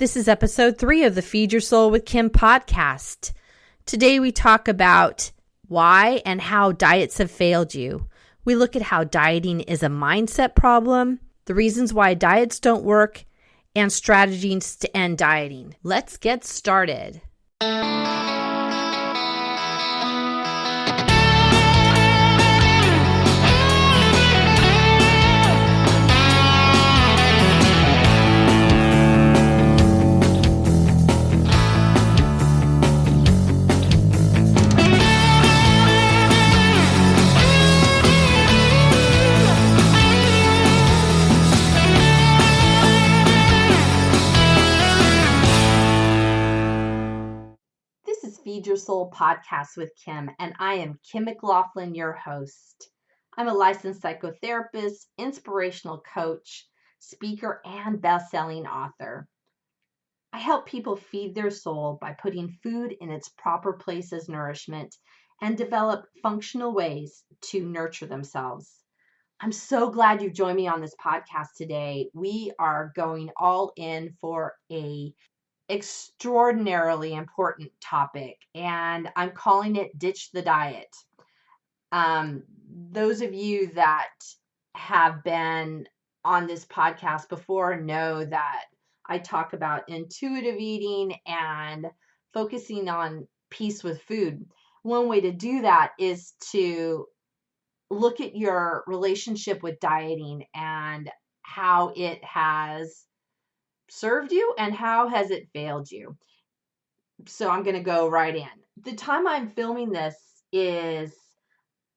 This is episode 3 of the Feed Your Soul with Kim podcast. Today we talk about why and how diets have failed you. We look at how dieting is a mindset problem, the reasons why diets don't work, and strategies to end dieting. Let's get started. Feed Your Soul podcast with Kim, and I am Kim McLaughlin, your host. I'm a licensed psychotherapist, inspirational coach, speaker, and best-selling author. I help people feed their soul by putting food in its proper place as nourishment and develop functional ways to nurture themselves. I'm so glad you joined me on this podcast today. We are going all in for a extraordinarily important topic, and I'm calling it Ditch the Diet. Those of you that have been on this podcast before know that I talk about intuitive eating and focusing on peace with food. One way to do that is to look at your relationship with dieting and how it has served you and how has it failed you. So I'm going to go right in. The time I'm filming this is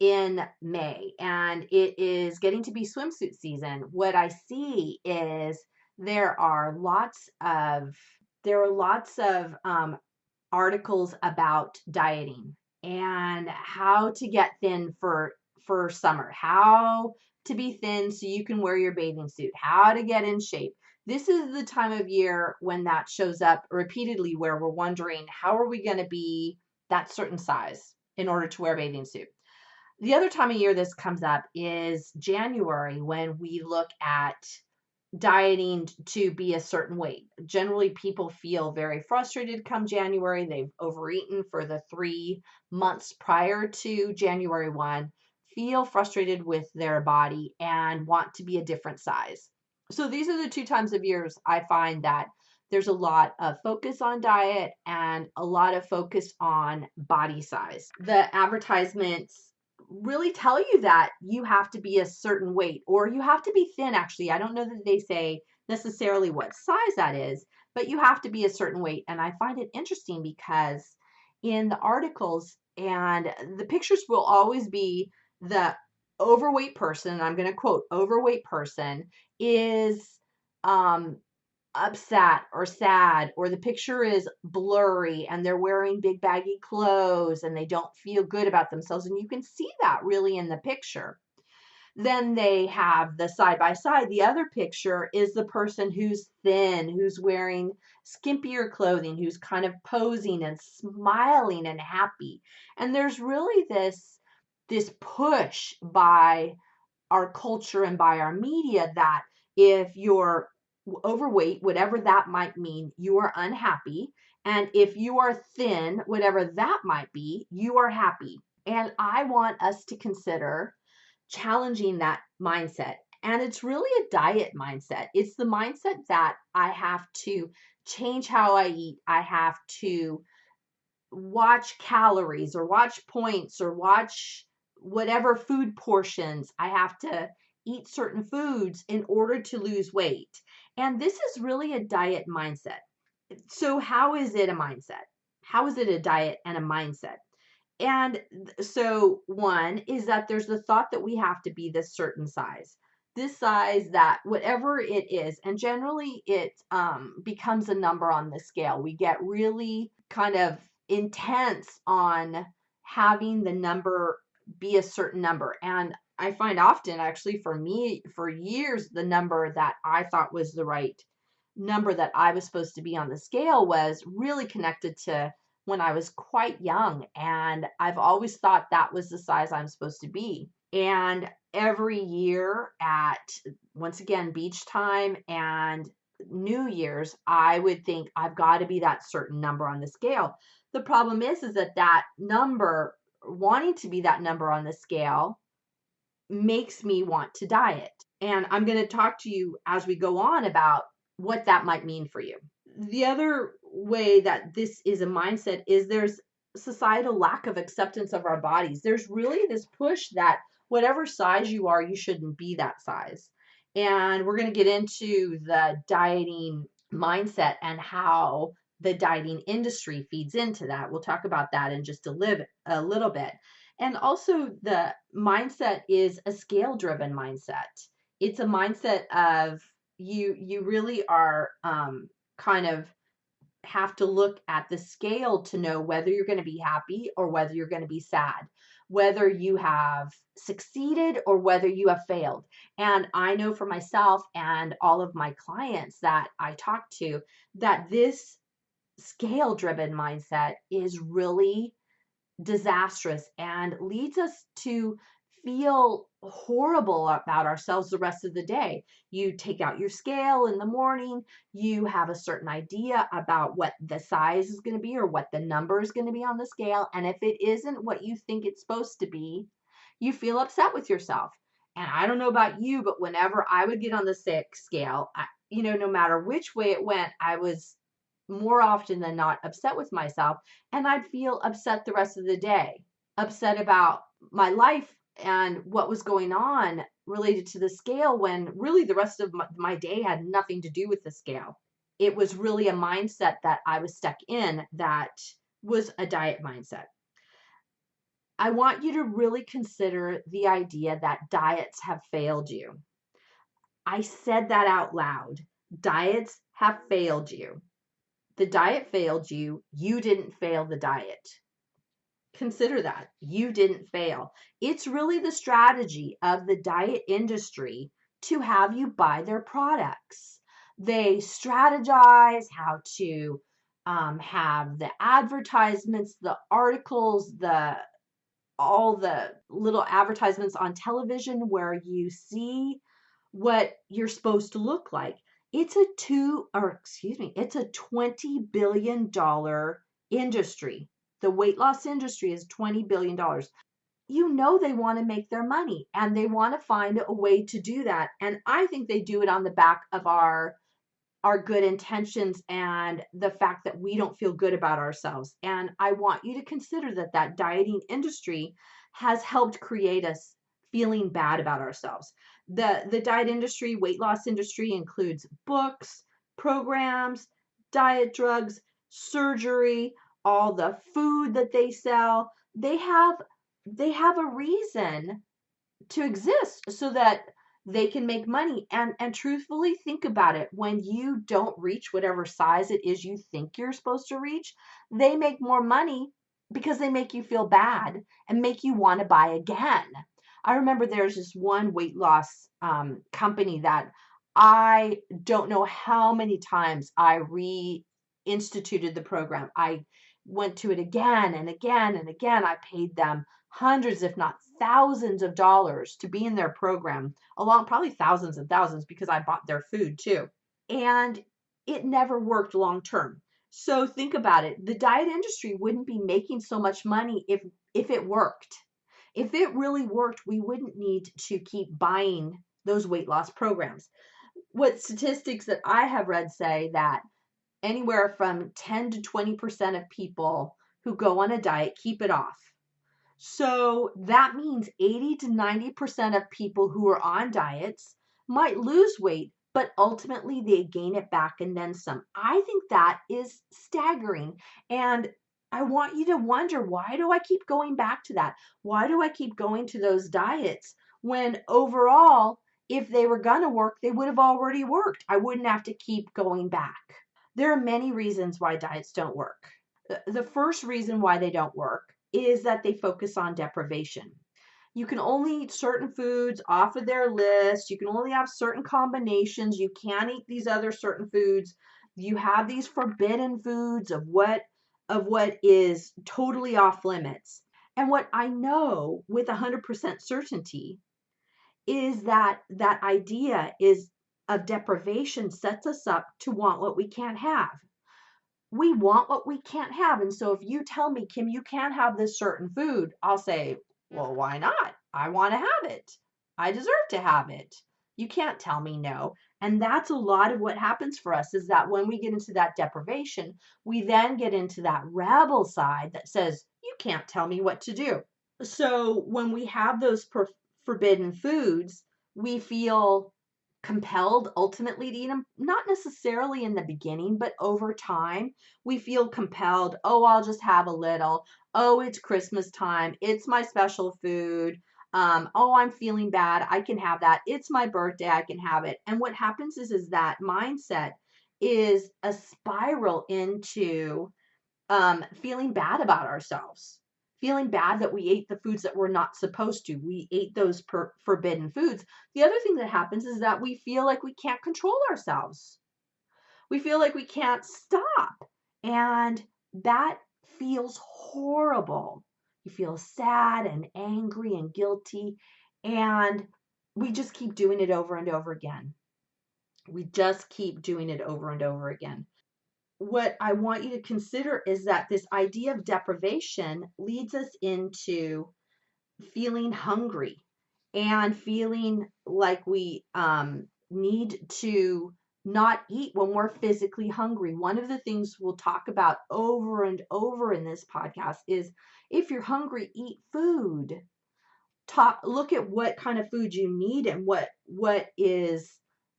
in May, and it is getting to be swimsuit season. What I see is there are lots of articles about dieting and how to get thin for summer, how to be thin so you can wear your bathing suit, how to get in shape. This is the time of year when that shows up repeatedly, where we're wondering, how are we going to be that certain size in order to wear a bathing suit? The other time of year this comes up is January, when we look at dieting to be a certain weight. Generally, people feel very frustrated come January. They've overeaten for the 3 months prior to January 1, feel frustrated with their body and want to be a different size. So these are the 2 times of years I find that there's a lot of focus on diet and a lot of focus on body size. The advertisements really tell you that you have to be a certain weight, or you have to be thin. Actually, I don't know that they say necessarily what size that is, but you have to be a certain weight. And I find it interesting because in the articles, and the pictures will always be the overweight person, and I'm going to quote, overweight person is upset or sad, or the picture is blurry and they're wearing big baggy clothes and they don't feel good about themselves. And you can see that really in the picture. Then they have the side by side. The other picture is the person who's thin, who's wearing skimpier clothing, who's kind of posing and smiling and happy. And there's really this push by our culture and by our media that if you're overweight, whatever that might mean, you are unhappy. And if you are thin, whatever that might be, you are happy. And I want us to consider challenging that mindset. And it's really a diet mindset. It's the mindset that I have to change how I eat. I have to watch calories or watch points or watch whatever food portions. I have to eat certain foods in order to lose weight. And this is really a diet mindset. So how is it a mindset? How is it a diet and a mindset? And so one is that there's the thought that we have to be this certain size, this size that whatever it is, and generally it becomes a number on the scale. We get really kind of intense on having the number be a certain number. And I find often, actually for me, for years, the number that I thought was the right number that I was supposed to be on the scale was really connected to when I was quite young. And I've always thought that was the size I'm supposed to be. And every year at, once again, beach time and New Year's, I would think I've got to be that certain number on the scale. The problem is that that number, wanting to be that number on the scale, makes me want to diet. And I'm going to talk to you as we go on about what that might mean for you. The other way that this is a mindset is there's societal lack of acceptance of our bodies. There's really this push that whatever size you are, you shouldn't be that size. And we're going to get into the dieting mindset and how the dieting industry feeds into that. We'll talk about that in just a little bit. And also, the mindset is a scale driven mindset. It's a mindset of you really are kind of have to look at the scale to know whether you're going to be happy or whether you're going to be sad, whether you have succeeded or whether you have failed. And I know for myself and all of my clients that I talk to that this scale driven mindset is really disastrous and leads us to feel horrible about ourselves the rest of the day. You take out your scale in the morning, you have a certain idea about what the size is going to be or what the number is going to be on the scale. And if it isn't what you think it's supposed to be, you feel upset with yourself. And I don't know about you, but whenever I would get on the scale, no matter which way it went, I was more often than not upset with myself, and I'd feel upset the rest of the day, upset about my life and what was going on related to the scale, when really the rest of my day had nothing to do with the scale. It was really a mindset that I was stuck in that was a diet mindset. I want you to really consider the idea that diets have failed you. I said that out loud. Diets have failed you. The diet failed you. You didn't fail the diet. Consider that. You didn't fail. It's really the strategy of the diet industry to have you buy their products. They strategize how to have the advertisements, the articles, all the little advertisements on television where you see what you're supposed to look like. It's a $20 billion industry. The weight loss industry is $20 billion. They want to make their money and they want to find a way to do that. And I think they do it on the back of our good intentions and the fact that we don't feel good about ourselves. And I want you to consider that dieting industry has helped create us feeling bad about ourselves. The diet industry, weight loss industry includes books, programs, diet drugs, surgery, all the food that they sell. They have a reason to exist so that they can make money. And truthfully, think about it. When you don't reach whatever size it is you think you're supposed to reach, they make more money because they make you feel bad and make you want to buy again. I remember there's this one weight loss company that I don't know how many times I reinstituted the program. I went to it again and again and again. I paid them hundreds, if not thousands of dollars to be in their program, along probably thousands and thousands because I bought their food too. And it never worked long term. So think about it. The diet industry wouldn't be making so much money if it worked. If it really worked, we wouldn't need to keep buying those weight loss programs. What statistics that I have read say that anywhere from 10 to 20% of people who go on a diet keep it off. So that means 80 to 90% of people who are on diets might lose weight, but ultimately they gain it back and then some. I think that is staggering. And I want you to wonder, why do I keep going back to that? Why do I keep going to those diets when overall, if they were going to work, they would have already worked? I wouldn't have to keep going back. There are many reasons why diets don't work. The first reason why they don't work is that they focus on deprivation. You can only eat certain foods off of their list. You can only have certain combinations. You can't eat these other certain foods. You have these forbidden foods of what is totally off limits. And what I know with 100% certainty is that idea is of deprivation sets us up to want what we can't have. We want what we can't have. And so if you tell me, Kim, you can't have this certain food, I'll say, well, why not? I want to have it. I deserve to have it. You can't tell me no. And that's a lot of what happens for us, is that when we get into that deprivation, we then get into that rebel side that says, you can't tell me what to do. So when we have those forbidden foods, we feel compelled ultimately to eat them, not necessarily in the beginning, but over time, we feel compelled. Oh, I'll just have a little. Oh, it's Christmas time. It's my special food. Oh, I'm feeling bad. I can have that. It's my birthday. I can have it. And what happens is that mindset is a spiral into feeling bad about ourselves, feeling bad that we ate the foods that we're not supposed to. We ate those forbidden foods. The other thing that happens is that we feel like we can't control ourselves. We feel like we can't stop. And that feels horrible. You feel sad and angry and guilty. And we just keep doing it over and over again. We just keep doing it over and over again. What I want you to consider is that this idea of deprivation leads us into feeling hungry and feeling like we need to not eat when we're physically hungry. One of the things we'll talk about over and over in this podcast is, if you're hungry, eat food. Look at what kind of food you need and what is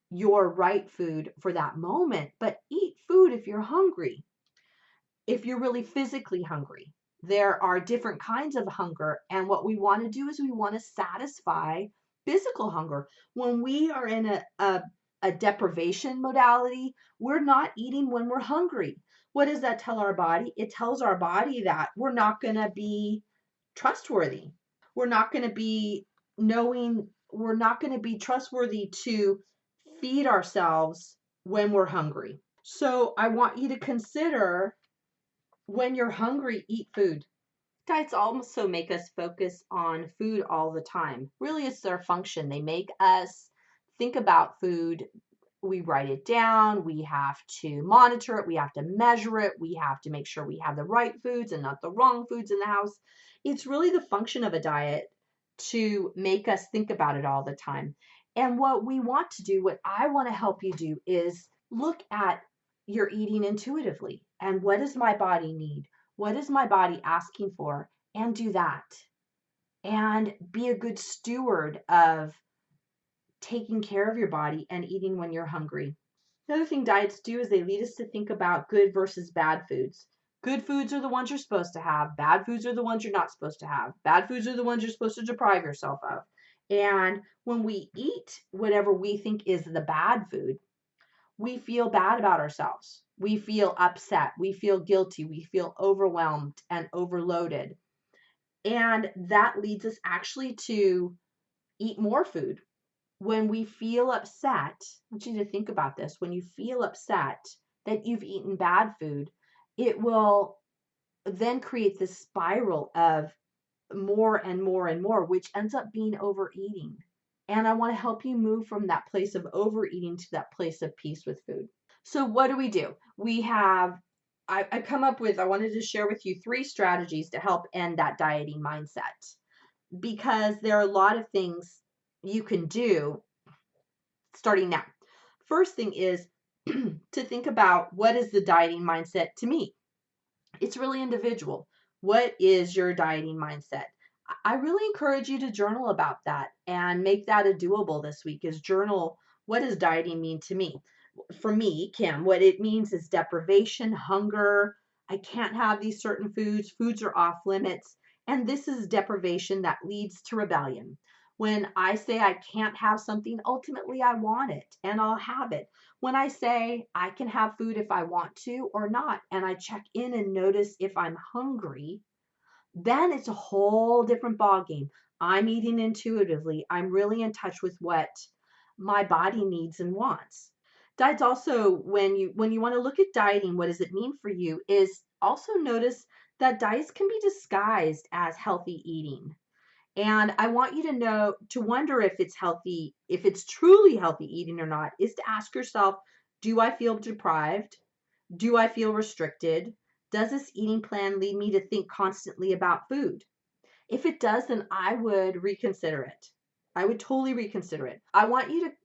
your right food for that moment, but eat food if you're hungry. If you're really physically hungry, there are different kinds of hunger. And what we want to do is we want to satisfy physical hunger. When we are in a deprivation modality, we're not eating when we're hungry. What does that tell our body? It tells our body that we're not going to be trustworthy. We're not going to be we're not going to be trustworthy to feed ourselves when we're hungry. So I want you to consider, when you're hungry, eat food. Diets also make us focus on food all the time. Really, it's their function. They make us think about food. We write it down. We have to monitor it. We have to measure it. We have to make sure we have the right foods and not the wrong foods in the house. It's really the function of a diet to make us think about it all the time. And what we want to do, what I want to help you do, is look at your eating intuitively. And what does my body need? What is my body asking for? And do that. And be a good steward of taking care of your body and eating when you're hungry. Another thing diets do is they lead us to think about good versus bad foods. Good foods are the ones you're supposed to have. Bad foods are the ones you're not supposed to have. Bad foods are the ones you're supposed to deprive yourself of. And when we eat whatever we think is the bad food, we feel bad about ourselves. We feel upset. We feel guilty. We feel overwhelmed and overloaded. And that leads us actually to eat more food. When we feel upset, I want you to think about this. When you feel upset that you've eaten bad food, it will then create this spiral of more and more and more, which ends up being overeating. And I want to help you move from that place of overeating to that place of peace with food. So what do? I come up with, I wanted to share with you 3 strategies to help end that dieting mindset, because there are a lot of things you can do starting now. First thing is to think about, what is the dieting mindset to me? It's really individual. What is your dieting mindset? I really encourage you to journal about that and make that a doable this week, is journal, what does dieting mean to me? For me, Kim, what it means is deprivation, hunger. I can't have these certain foods. Foods are off limits. And this is deprivation that leads to rebellion. When I say I can't have something, ultimately I want it and I'll have it. When I say I can have food if I want to or not, and I check in and notice if I'm hungry, then it's a whole different ballgame. I'm eating intuitively. I'm really in touch with what my body needs and wants. Diets also, when you want to look at dieting, what does it mean for you, is also notice that diets can be disguised as healthy eating. And I want you to wonder if it's healthy, if it's truly healthy eating or not, is to ask yourself, do I feel deprived? Do I feel restricted? Does this eating plan lead me to think constantly about food? If it does, then I would reconsider it. I would totally reconsider it. I want you to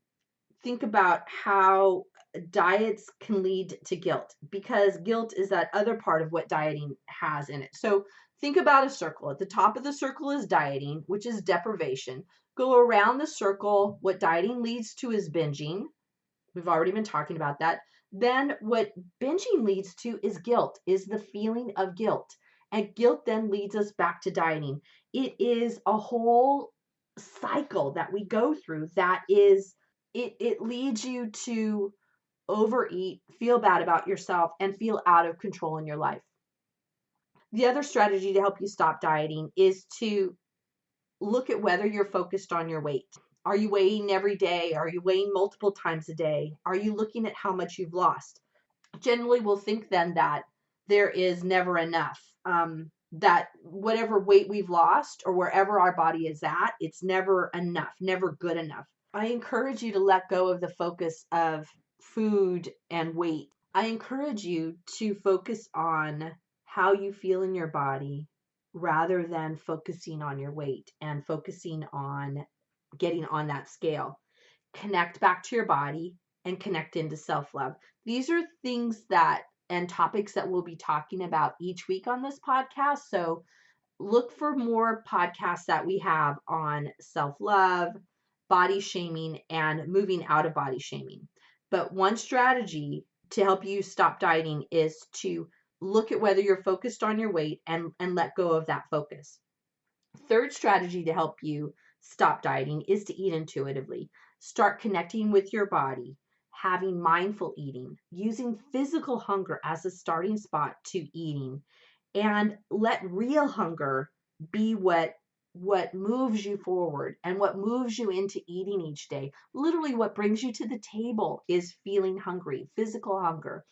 think about how diets can lead to guilt, because guilt is that other part of what dieting has in it. So think about a circle. At the top of the circle is dieting, which is deprivation. Go around the circle. What dieting leads to is binging. We've already been talking about that. Then what binging leads to is guilt, is the feeling of guilt. And guilt then leads us back to dieting. It is a whole cycle that we go through that is, it leads you to overeat, feel bad about yourself, and feel out of control in your life. The other strategy to help you stop dieting is to look at whether you're focused on your weight. Are you weighing every day? Are you weighing multiple times a day? Are you looking at how much you've lost? Generally, we'll think then that there is never enough. That whatever weight we've lost or wherever our body is at, it's never enough, never good enough. I encourage you to let go of the focus of food and weight. I encourage you to focus on how you feel in your body rather than focusing on your weight and focusing on getting on that scale. Connect back to your body and connect into self-love. These are things that and topics that we'll be talking about each week on this podcast. So look for more podcasts that we have on self-love, body shaming, and moving out of body shaming. But one strategy to help you stop dieting is to look at whether you're focused on your weight and let go of that focus. Third strategy to help you stop dieting is to eat intuitively. Start connecting with your body, having mindful eating, using physical hunger as a starting spot to eating, and let real hunger be what moves you forward and what moves you into eating each day. Literally what brings you to the table is feeling hungry, physical hunger.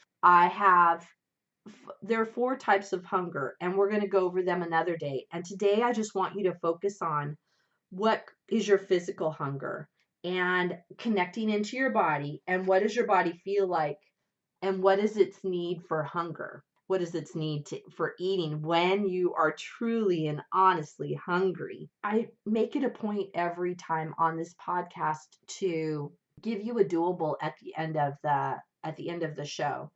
There are 4 types of hunger, and we're going to go over them another day. And today I just want you to focus on what is your physical hunger and connecting into your body, and what does your body feel like, and what is its need for hunger? What is its need for eating when you are truly and honestly hungry? I make it a point every time on this podcast to give you a doable at the end of the show.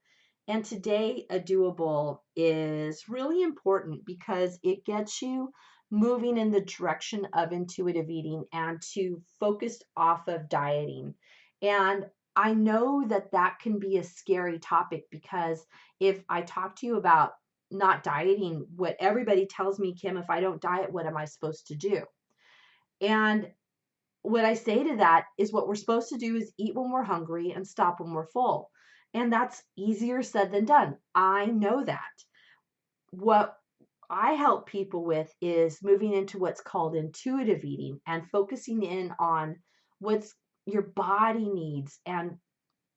And today, a doable is really important because it gets you moving in the direction of intuitive eating and to focus off of dieting. And I know that that can be a scary topic, because if I talk to you about not dieting, what everybody tells me, Kim, if I don't diet, what am I supposed to do? And what I say to that is what we're supposed to do is eat when we're hungry and stop when we're full. And that's easier said than done. I know that. What I help people with is moving into what's called intuitive eating and focusing in on what's your body needs and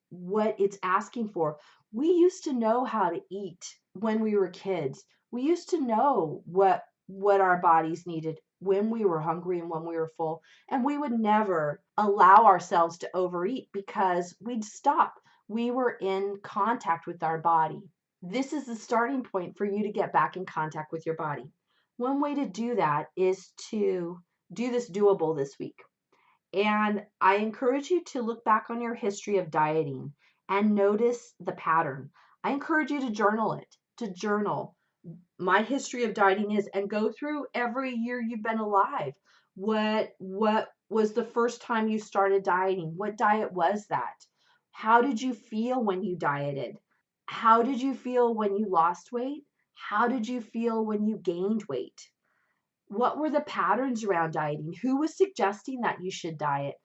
what it's asking for. We used to know how to eat when we were kids. We used to know what our bodies needed when we were hungry and when we were full, and we would never allow ourselves to overeat because we'd stop. We were in contact with our body. This is the starting point for you to get back in contact with your body. One way to do that is to do this doable this week. And I encourage you to look back on your history of dieting and notice the pattern. I encourage you to journal. My history of dieting is, and go through every year you've been alive. What was the first time you started dieting? What diet was that? How did you feel when you dieted? How did you feel when you lost weight? How did you feel when you gained weight? What were the patterns around dieting? Who was suggesting that you should diet?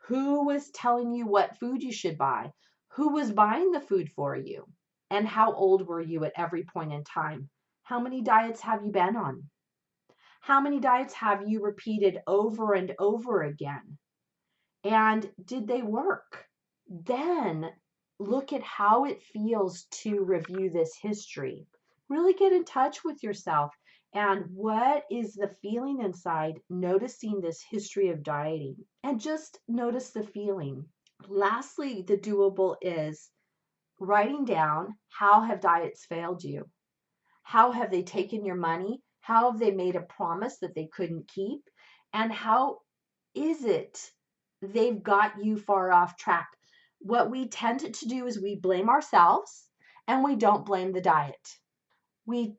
Who was telling you what food you should buy? Who was buying the food for you? And how old were you at every point in time? How many diets have you been on? How many diets have you repeated over and over again? And did they work? Then look at how it feels to review this history. Really get in touch with yourself And what is the feeling inside, noticing this history of dieting, and just notice the feeling. Lastly, the doable is writing down, how have diets failed you? How have they taken your money? How have they made a promise that they couldn't keep? And how is it they've got you far off track? What we tend to do is we blame ourselves and we don't blame the diet. We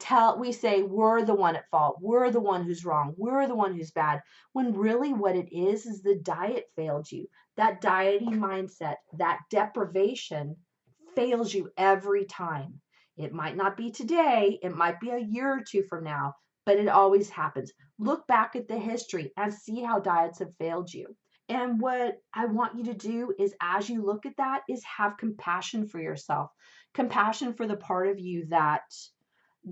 say we're the one at fault. We're the one who's wrong. We're the one who's bad. When really what it is the diet failed you. That dieting mindset, that deprivation fails you every time. It might not be today. It might be a year or two from now, but it always happens. Look back at the history and see how diets have failed you. And what I want you to do is, as you look at that, is have compassion for yourself, compassion for the part of you that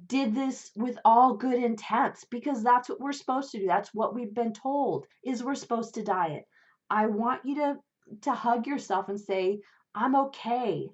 did this with all good intents, because that's what we're supposed to do. That's what we've been told, is we're supposed to diet. I want you to hug yourself and say, I'm okay.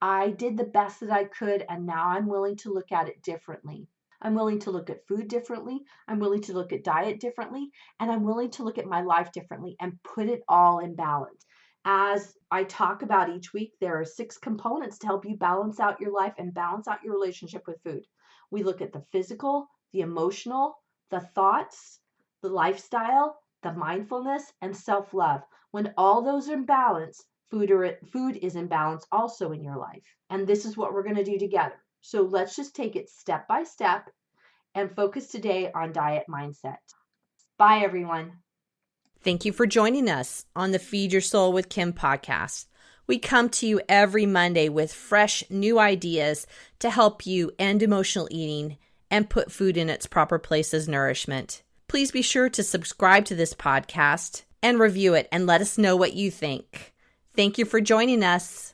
I did the best that I could, and now I'm willing to look at it differently. I'm willing to look at food differently. I'm willing to look at diet differently, and I'm willing to look at my life differently and put it all in balance. As I talk about each week, there are 6 components to help you balance out your life and balance out your relationship with food. We look at the physical, the emotional, the thoughts, the lifestyle, the mindfulness, and self-love. When all those are in balance, food is in balance also in your life. And this is what we're going to do together. So let's just take it step by step and focus today on diet mindset. Bye, everyone. Thank you for joining us on the Feed Your Soul with Kim podcast. We come to you every Monday with fresh new ideas to help you end emotional eating and put food in its proper place as nourishment. Please be sure to subscribe to this podcast and review it and let us know what you think. Thank you for joining us.